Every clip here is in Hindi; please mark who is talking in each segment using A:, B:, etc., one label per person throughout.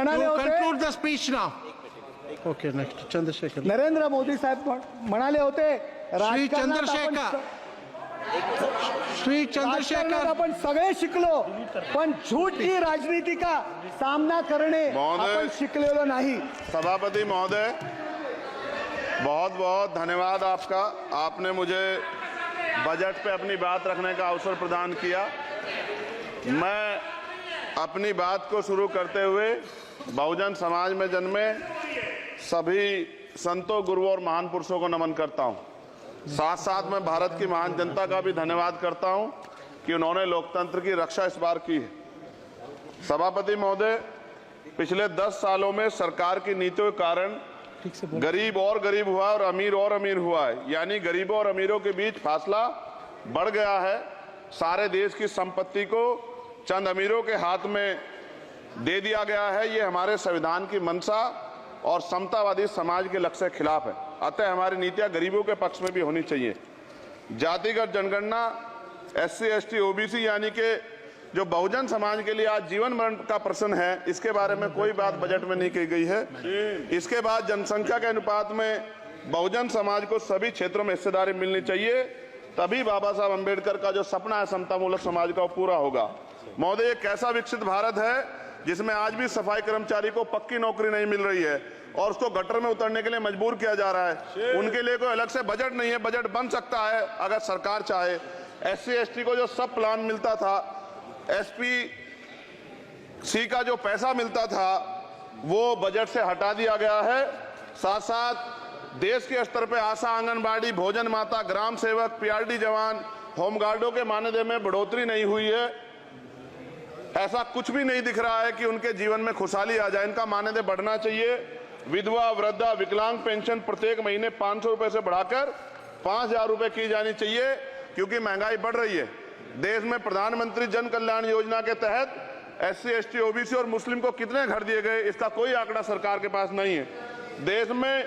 A: म्हणाले होते,
B: conclude the speech now. Okay, next, Chandrasekhar.
A: Narendra Modi साहेब म्हणाले होते, राजकारणात आपण सगळे शिकलो, पण झूठ की राजनीति का सामना करणे आपण शिकलेलो नाही।
C: सभापति महोदय, बहुत बहुत धन्यवाद आपका। आपने मुझे बजट पे अपनी बात रखने का अवसर प्रदान किया। मैं अपनी बात को शुरू करते हुए बहुजन समाज में जन्मे सभी संतों, गुरुओं और महान पुरुषों को नमन करता हूं। साथ साथ मैं भारत की महान जनता का भी धन्यवाद करता हूं कि उन्होंने लोकतंत्र की रक्षा इस बार की है। सभापति महोदय, पिछले 10 सालों में सरकार की नीतियों के कारण गरीब और गरीब हुआ और अमीर हुआ है, यानी गरीबों और अमीरों के बीच फासला बढ़ गया है। सारे देश की संपत्ति को चंद अमीरों के हाथ में दे दिया गया है। ये हमारे संविधान की मंशा और समतावादी समाज के लक्ष्य के खिलाफ है। अतः हमारी नीतियां गरीबों के पक्ष में भी होनी चाहिए। जातिगत जनगणना, SC, ST, OBC यानी कि जो बहुजन समाज के लिए आज जीवन मरण का प्रश्न है, इसके बारे में कोई बात बजट में नहीं की गई है। इसके बाद जनसंख्या के अनुपात में बहुजन समाज को सभी क्षेत्रों में हिस्सेदारी मिलनी चाहिए, तभी बाबा साहब अम्बेडकर का जो सपना है समतामूलक समाज का, वो पूरा होगा। महोदय, एक ऐसा विकसित भारत है जिसमें आज भी सफाई कर्मचारी को पक्की नौकरी नहीं मिल रही है और उसको गटर में उतरने के लिए मजबूर किया जा रहा है। उनके लिए कोई अलग से बजट नहीं है। बजट बन सकता है अगर सरकार चाहे। SC, ST को जो सब प्लान मिलता था, SPC का जो पैसा मिलता था, वो बजट से हटा दिया गया है। साथ साथ देश के स्तर पर आशा, आंगनबाड़ी, भोजन माता, ग्राम सेवक, PRD जवान, होमगार्डों के मानदेय में बढ़ोतरी नहीं हुई है। ऐसा कुछ भी नहीं दिख रहा है कि उनके जीवन में खुशहाली आ जाए। इनका मानदेय बढ़ना चाहिए। विधवा, वृद्धा, विकलांग पेंशन प्रत्येक महीने 500 रुपए से बढ़ाकर 5000 रुपए की जानी चाहिए, क्योंकि महंगाई बढ़ रही है। देश में प्रधानमंत्री जन कल्याण योजना के तहत SC, ST, OBC और मुस्लिम को कितने घर दिए गए, इसका कोई आंकड़ा सरकार के पास नहीं है। देश में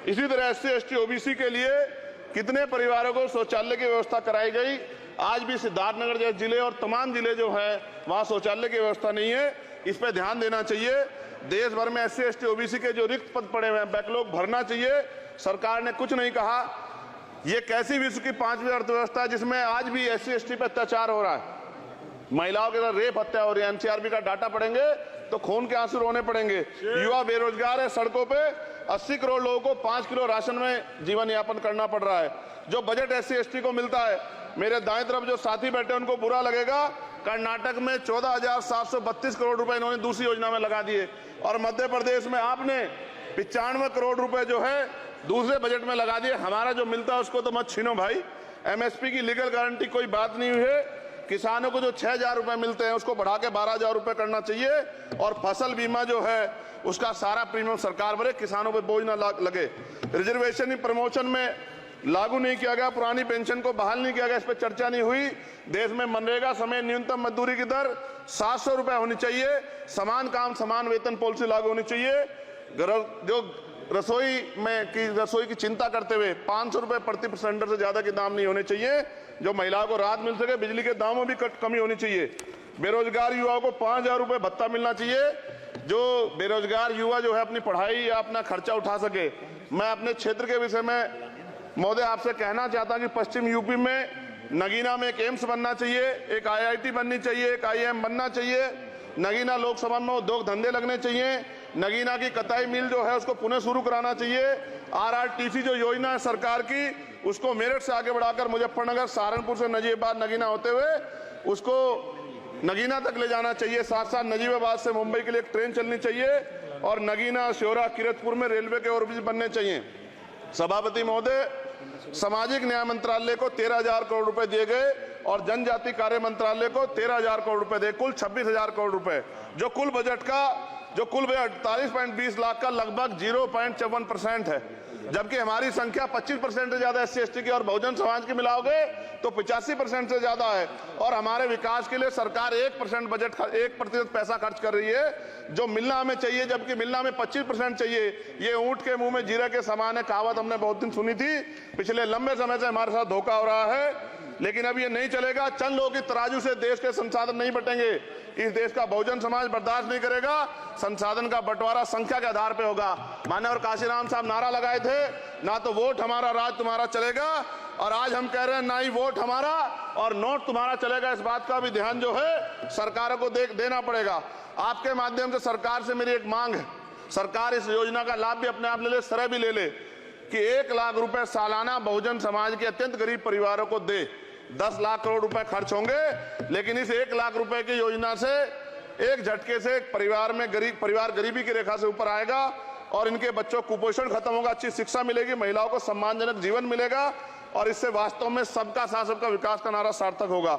C: इसी तरह SC, ST, OBC के लिए कितने परिवारों को शौचालय की व्यवस्था कराई गई। आज भी सिद्धार्थनगर जैसे जिले और तमाम जिले जो है, वहां शौचालय की व्यवस्था नहीं है। इस पर ध्यान देना चाहिए। देश भर में SC, ST, OBC के जो रिक्त पद पड़े हुए हैं, बैकलॉग भरना चाहिए। सरकार ने कुछ नहीं कहा। ये कैसी विश्व की 5वीं अर्थव्यवस्था है जिसमें आज भी SC, ST पे अत्याचार हो रहा है, महिलाओं के साथ रेप हत्या हो रही है। NCRB का डाटा पढ़ेंगे तो खून के आंसू रोने पड़ेंगे। युवा बेरोजगार है, सड़कों पे 80 करोड़ लोगों को 5 किलो राशन में जीवन यापन करना पड़ रहा है। जो बजट SC, ST को मिलता है, मेरे दाएं तरफ जो साथी बैठे उनको बुरा लगेगा, कर्नाटक में 14,732 करोड़ रुपए इन्होंने दूसरी योजना में लगा दिए और मध्य प्रदेश में आपने 95 करोड़ रुपए जो है दूसरे बजट में लगा दिए। हमारा जो मिलता है उसको तो मत छीनो भाई। MSP की लीगल गारंटी कोई बात नहीं हुई है। किसानों को जो 6,000 रुपए मिलते हैं उसको बढ़ा के 12,000 रुपए करना चाहिए और फसल बीमा जो है उसका सारा प्रीमियम सरकार भरे, किसानों पर बोझ ना लगे। रिजर्वेशन प्रमोशन में लागू नहीं किया गया, पुरानी पेंशन को बहाल नहीं किया गया, इस पर चर्चा नहीं हुई। देश में मनरेगा समय न्यूनतम मजदूरी की दर 700 रुपए होनी चाहिए। समान काम समान वेतन पॉलिसी लागू होनी चाहिए। जो रसोई की चिंता करते हुए 500 रुपए प्रति सिलेंडर से ज्यादा के दाम नहीं होने चाहिए, जो महिलाओं को राहत मिल सके। बिजली के दामों में भी कमी होनी चाहिए। बेरोजगार युवाओं को 5,000 रुपए भत्ता मिलना चाहिए, जो बेरोजगार युवा जो है अपनी पढ़ाई या अपना खर्चा उठा सके। मैं अपने क्षेत्र के विषय में महोदय आपसे कहना चाहता हूं कि पश्चिम यूपी में नगीना में एक एम्स बनना चाहिए, एक IIT बननी चाहिए, एक IIM बनना चाहिए। नगीना लोकसभा में उद्योग धंधे लगने चाहिए। नगीना की कताई मिल जो है उसको पुनः शुरू कराना चाहिए। RRTC जो योजना है सरकार की, उसको मेरठ से आगे बढ़ाकर मुजफ्फरनगर, सहारनपुर से नजीबाबाद, नगीना होते हुए उसको नगीना तक ले जाना चाहिए। साथ साथ नजीबाबाद से मुंबई के लिए एक ट्रेन चलनी चाहिए और नगीना, श्योरा, किरतपुर में रेलवे के ओवरब्रिज बनने चाहिए। सभापति महोदय, सामाजिक न्याय मंत्रालय को 13,000 करोड़ रुपए दिए गए और जनजाति कार्य मंत्रालय को 13,000 करोड़ रुपए दिए, कुल 26,000 करोड़ रुपए, जो कुल बजट 48.20 लाख का लगभग 0.54% है। जबकि हमारी संख्या 25% से ज्यादा SC, ST की और बहुजन समाज की मिलाओगे तो 85% से ज्यादा है। और हमारे विकास के लिए सरकार 1% पैसा खर्च कर रही है, जो मिलना हमें चाहिए, जबकि मिलना हमें 25% चाहिए। ये ऊंट के मुंह में जीरा के समान है, कहावत हमने बहुत दिन सुनी थी। पिछले लंबे समय से हमारे साथ धोखा हो रहा है। लेकिन अब ये नहीं चलेगा। चंद लोगों की तराजू से देश के संसाधन नहीं बटेंगे। इस देश का बहुजन समाज बर्दाश्त नहीं करेगा। संसाधन का बंटवारा संख्या के आधार पे होगा। माननीय और काशीराम साहब नारा लगाए थे, ना तो वोट हमारा राज तुम्हारा चलेगा, और आज हम कह रहे हैं ना ही वोट हमारा और नोट तुम्हारा चलेगा। इस बात का भी ध्यान जो है सरकारों को देना पड़ेगा। आपके माध्यम से सरकार से मेरी एक मांग है, सरकार इस योजना का लाभ भी अपने आप ले ले, श्रेय भी ले ले कि 1 लाख रुपए सालाना बहुजन समाज के अत्यंत गरीब परिवारों को दे। 10 लाख करोड़ रुपए खर्च होंगे, लेकिन इस 1 लाख रुपए की योजना से एक झटके से एक परिवार गरीबी की रेखा से ऊपर आएगा और इनके बच्चों को कुपोषण खत्म होगा, अच्छी शिक्षा मिलेगी, महिलाओं को सम्मानजनक जीवन मिलेगा और इससे वास्तव में सबका साथ सबका विकास का नारा सार्थक होगा।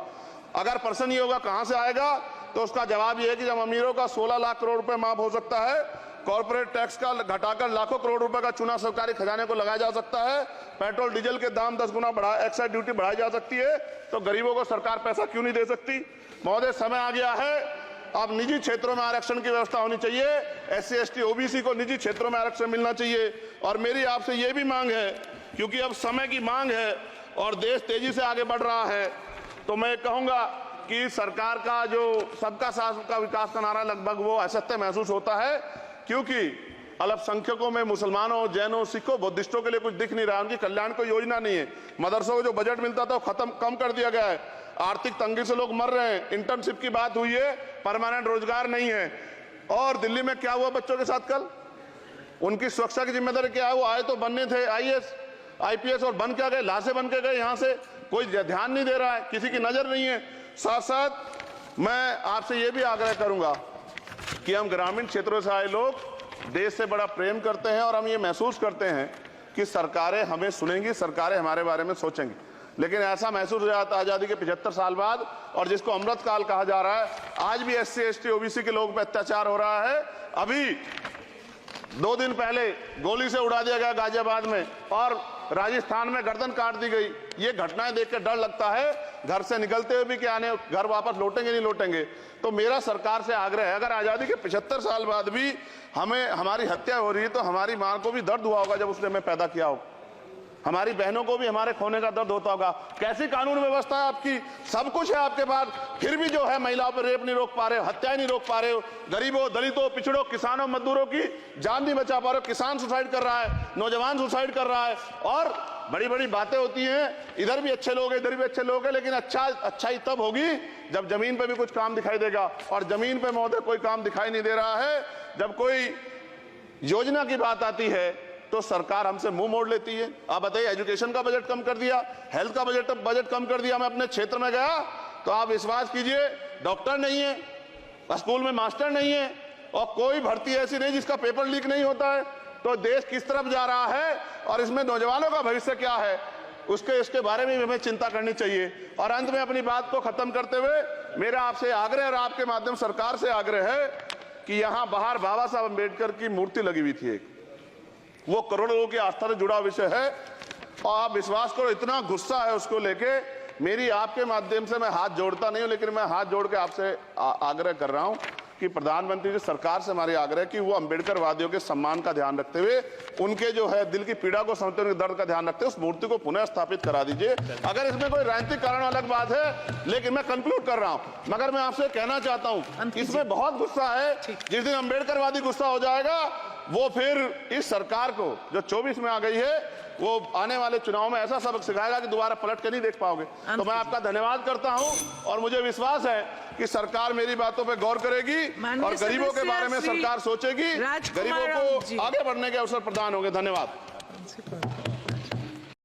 C: अगर प्रश्न ये होगा कहां से आएगा, तो उसका जवाब ये है कि जब अमीरों का 16 लाख करोड़ रुपए माफ हो सकता है, कॉर्पोरेट टैक्स का घटाकर लाखों करोड़ रुपए का चूना सरकारी खजाने को लगाया जा सकता है, पेट्रोल डीजल के दाम 10 गुना एक्साइज ड्यूटी बढ़ाई जा सकती है, तो गरीबों को सरकार पैसा क्यों नहीं दे सकती। महोदय, समय आ गया है, अब निजी क्षेत्रों में आरक्षण की व्यवस्था होनी चाहिए। SC ST OBC को निजी क्षेत्रों में आरक्षण मिलना चाहिए। और मेरी आपसे ये भी मांग है, क्योंकि अब समय की मांग है और देश तेजी से आगे बढ़ रहा है, तो मैं कहूंगा कि सरकार का जो सबका साथ सबका विकास का नारा लगभग वो असत्य महसूस होता है, क्योंकि अल्पसंख्यकों में मुसलमानों, जैनों, सिखों, बुद्धिस्टों के लिए कुछ दिख नहीं रहा, उनकी कल्याण कोई योजना नहीं है। मदरसों को जो बजट मिलता था वो कम कर दिया गया है। आर्थिक तंगी से लोग मर रहे हैं। इंटर्नशिप की बात हुई है, परमानेंट रोजगार नहीं है। और दिल्ली में क्या हुआ बच्चों के साथ कल, उनकी सुरक्षा की जिम्मेदारी क्या है? वो आए तो बनने थे IAS IPS और बन क्या गए, लाशें बन के गए। यहाँ से कोई ध्यान नहीं दे रहा है, किसी की नजर नहीं है। साथ साथ मैं आपसे ये भी आग्रह करूंगा कि हम ग्रामीण क्षेत्रों से आए लोग देश से बड़ा प्रेम करते हैं और हम ये महसूस करते हैं कि सरकारें हमें सुनेंगी, सरकारें हमारे बारे में सोचेंगी। लेकिन ऐसा महसूस हो जाता है आजादी के 75 साल बाद, और जिसको अमृत काल कहा जा रहा है, आज भी SC ST OBC के लोगों पर अत्याचार हो रहा है। अभी 2 दिन पहले गोली से उड़ा दिया गया गाजियाबाद में, और राजस्थान में गर्दन काट दी गई। ये घटनाएं देख के डर लगता है, घर से निकलते हुए भी कि आने घर वापस लौटेंगे नहीं लौटेंगे। तो मेरा सरकार से आग्रह है, अगर आजादी के 75 साल बाद भी हमारी हत्या हो रही है, तो हमारी मां को भी दर्द हुआ होगा जब उसने हमें पैदा किया हो। हमारी बहनों को भी हमारे खोने का दर्द होता होगा। कैसी कानून व्यवस्था है आपकी? सब कुछ है आपके पास, फिर भी जो है महिलाओं पर रेप नहीं रोक पा रहे हो, हत्याएं नहीं रोक पा रहे हो, गरीबों, दलितों, पिछड़ों, किसानों, मजदूरों की जान नहीं बचा पा रहे हो। किसान सुसाइड कर रहा है, नौजवान सुसाइड कर रहा है, और बड़ी बड़ी बातें होती हैं, इधर भी अच्छे लोग हैं, इधर भी अच्छे लोग हैं, लेकिन अच्छाई तब होगी जब जमीन पे भी कुछ काम दिखाई देगा। और जमीन पे महोदय कोई काम दिखाई नहीं दे रहा है। जब कोई योजना की बात आती है तो सरकार हमसे मुंह मोड़ लेती है। आप बताइए, एजुकेशन का बजट कम कर दिया, हेल्थ का बजट कम कर दिया। मैं अपने क्षेत्र में गया तो आप विश्वास कीजिए, डॉक्टर नहीं है, स्कूल में मास्टर नहीं है, और कोई भर्ती ऐसी नहीं जिसका पेपर लीक नहीं होता है। तो देश किस तरफ जा रहा है और इसमें नौजवानों का भविष्य क्या है, इसके बारे में हमें चिंता करनी चाहिए। और अंत में अपनी बात को खत्म करते हुए मेरा आपसे आग्रह और आपके माध्यम सरकार से आग्रह है कि यहाँ बाहर बाबा साहब अम्बेडकर की मूर्ति लगी हुई थी एक, वो करोड़ों लोगों की आस्था से जुड़ा विषय है, और आप विश्वास करो इतना गुस्सा है उसको लेके। मेरी आपके माध्यम से मैं हाथ जोड़ता नहीं हूं, लेकिन मैं हाथ जोड़ के आपसे आग्रह कर रहा हूं कि प्रधानमंत्री जी, सरकार से हमारी आग्रह कि वो अम्बेडकर वादियों के सम्मान का ध्यान रखते हुए, उनके जो है दिल की पीड़ा को समझते हुए, उनके दर्द का ध्यान रखते हुए उस मूर्ति को पुनः स्थापित करा दीजिए। अगर इसमें कोई राजनीतिक कारण अलग बात है, लेकिन मैं कंक्लूड कर रहा हूं। मगर मैं आपसे कहना चाहता हूं, इसमें बहुत गुस्सा है। जिस दिन अम्बेडकरवादी गुस्सा हो जाएगा, वो फिर इस सरकार को जो 24 में आ गई है, वो आने वाले चुनाव में ऐसा सबक सिखाएगा कि दोबारा पलट के नहीं देख पाओगे। तो मैं आपका धन्यवाद करता हूं, और मुझे विश्वास है कि सरकार मेरी बातों पे गौर करेगी और गरीबों के बारे में सरकार सोचेगी, गरीबों को आगे बढ़ने के अवसर प्रदान होंगे। धन्यवाद।